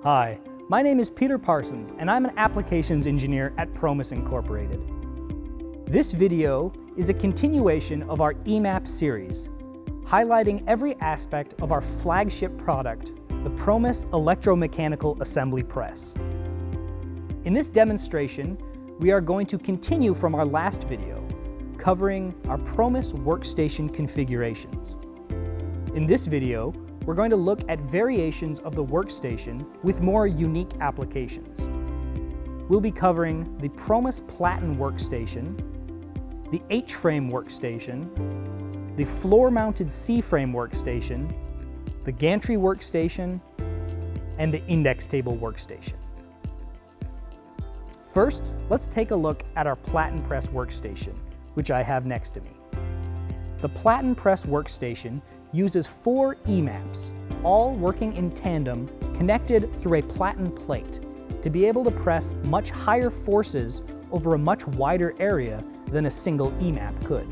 Hi, my name is Peter Parsons, and I'm an applications engineer at Promess Incorporated. This video is a continuation of our EMAP series, highlighting every aspect of our flagship product, the Promess Electromechanical Assembly Press. In this demonstration, we are going to continue from our last video, covering our Promess workstation configurations. In this video, we're going to look at variations of the workstation with more unique applications. We'll be covering the Promess Platen workstation, the H-frame workstation, the floor-mounted C-frame workstation, the gantry workstation, and the index table workstation. First, let's take a look at our Platen Press workstation, which I have next to me. The Platen Press workstation uses 4 EMAPs, all working in tandem, connected through a platen plate, to be able to press much higher forces over a much wider area than a single EMAP could.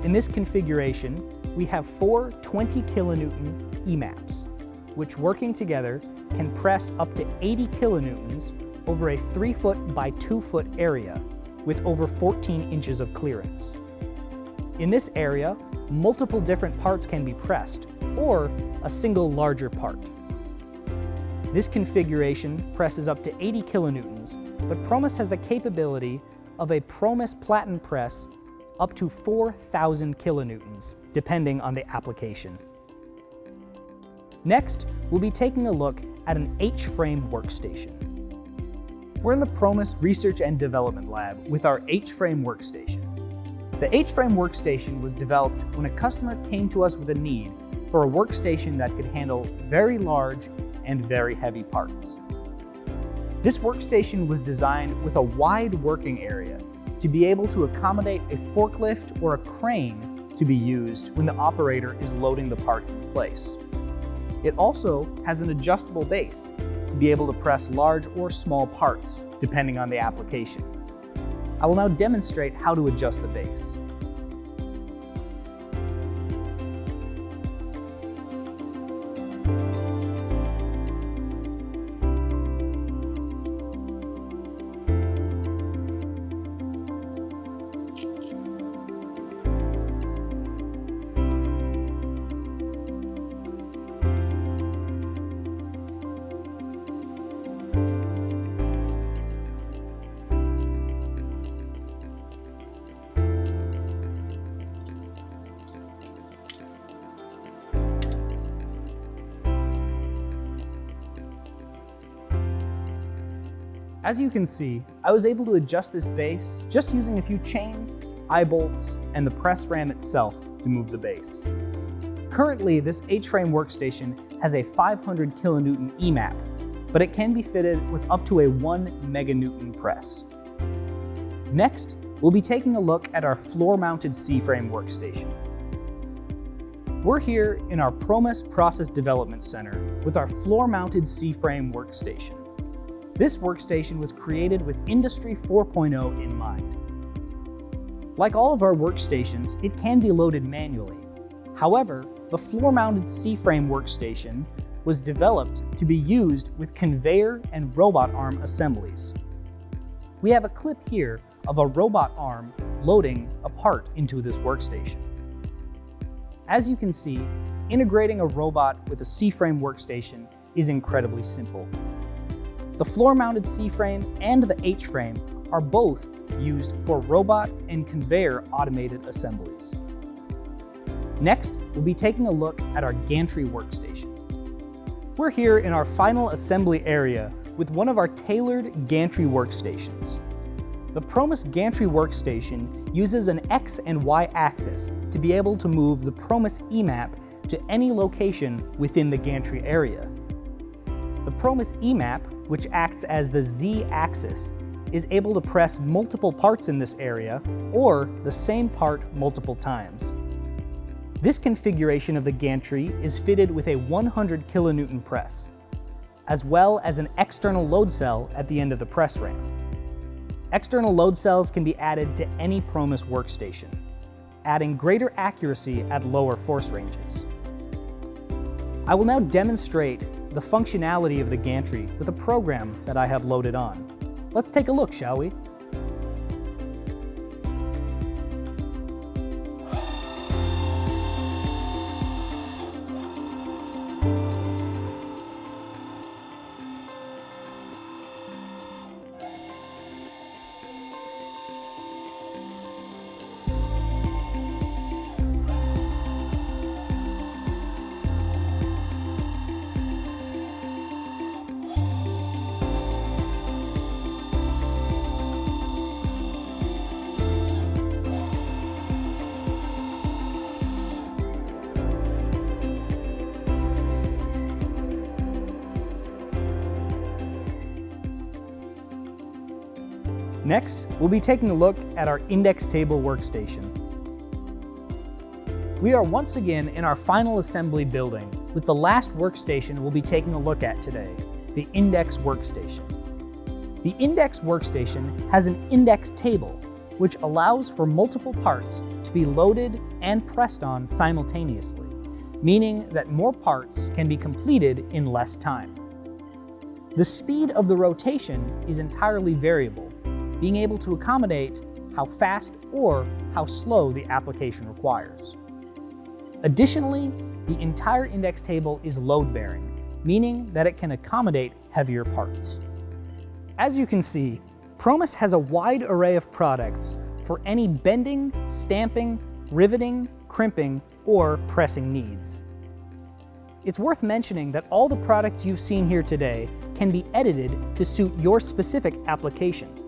In this configuration, we have 4 20 kilonewton EMAPs, which working together can press up to 80 kilonewtons over a 3-foot by 2-foot area with over 14 inches of clearance. In this area, multiple different parts can be pressed, or a single larger part. This configuration presses up to 80 kilonewtons, but Promess has the capability of a Promess Platen Press up to 4,000 kilonewtons, depending on the application. Next, we'll be taking a look at an H-frame workstation. We're in the Promess Research and Development Lab with our H-frame workstation. The H-frame workstation was developed when a customer came to us with a need for a workstation that could handle very large and very heavy parts. This workstation was designed with a wide working area to be able to accommodate a forklift or a crane to be used when the operator is loading the part in place. It also has an adjustable base to be able to press large or small parts, depending on the application. I will now demonstrate how to adjust the base. As you can see, I was able to adjust this base just using a few chains, eye bolts, and the press ram itself to move the base. Currently, this H-frame workstation has a 500 kilonewton EMAP, but it can be fitted with up to a 1 meganewton press. Next, we'll be taking a look at our floor-mounted C-frame workstation. We're here in our Promess Process Development Center with our floor-mounted C-frame workstation. This workstation was created with Industry 4.0 in mind. Like all of our workstations, it can be loaded manually. However, the floor-mounted C-frame workstation was developed to be used with conveyor and robot arm assemblies. We have a clip here of a robot arm loading a part into this workstation. As you can see, integrating a robot with a C-frame workstation is incredibly simple. The floor-mounted C-frame and the H-frame are both used for robot and conveyor automated assemblies. Next, we'll be taking a look at our gantry workstation. We're here in our final assembly area with one of our tailored gantry workstations. The Promess gantry workstation uses an X and Y axis to be able to move the Promess EMAP to any location within the gantry area. The Promess EMAP, which acts as the Z-axis, is able to press multiple parts in this area, or the same part multiple times. This configuration of the gantry is fitted with a 100 kilonewton press, as well as an external load cell at the end of the press ram. External load cells can be added to any Promess workstation, adding greater accuracy at lower force ranges. I will now demonstrate the functionality of the gantry with a program that I have loaded on. Let's take a look, shall we? Next, we'll be taking a look at our index table workstation. We are once again in our final assembly building with the last workstation we'll be taking a look at today, the index workstation. The index workstation has an index table, which allows for multiple parts to be loaded and pressed on simultaneously, meaning that more parts can be completed in less time. The speed of the rotation is entirely variable, being able to accommodate how fast or how slow the application requires. Additionally, the entire index table is load-bearing, meaning that it can accommodate heavier parts. As you can see, Promess has a wide array of products for any bending, stamping, riveting, crimping, or pressing needs. It's worth mentioning that all the products you've seen here today can be edited to suit your specific application.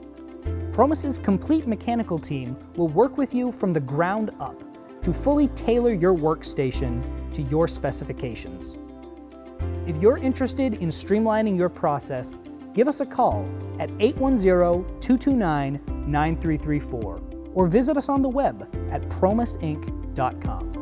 Promess's complete mechanical team will work with you from the ground up to fully tailor your workstation to your specifications. If you're interested in streamlining your process, give us a call at 810-229-9334 or visit us on the web at promessinc.com.